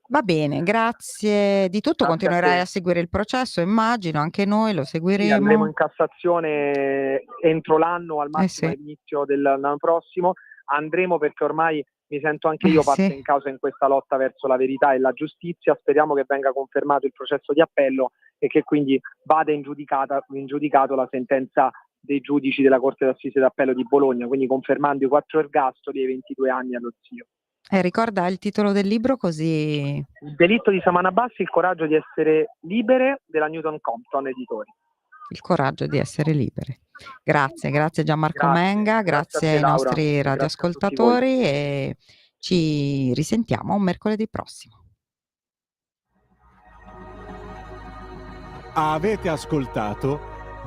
Va bene, grazie di tutto.
Grazie a
Continuerai
te.
a seguire il processo, immagino, anche noi lo
Sì, andremo
seguiremo.
in Cassazione entro l'anno, al massimo all'inizio dell'anno prossimo. Andremo perché ormai mi sento anche io parte in causa in questa lotta verso la verità e la giustizia. Speriamo che venga confermato il processo di appello e che quindi vada in giudicato la sentenza dei giudici della Corte d'Assise d'Appello di Bologna, quindi confermando i 4 ergastoli e i 22 anni allo zio.
Ricorda il titolo del libro così...
Il delitto di Saman Abbas, il coraggio di essere libere, della Newton Compton Editori.
Il coraggio di essere libere. Grazie Gianmarco
Grazie,
Menga,
grazie a
grazie
te,
ai
Laura.
nostri
Grazie a tutti
radioascoltatori e ci risentiamo mercoledì prossimo.
Avete ascoltato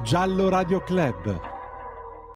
Giallo Radio Club.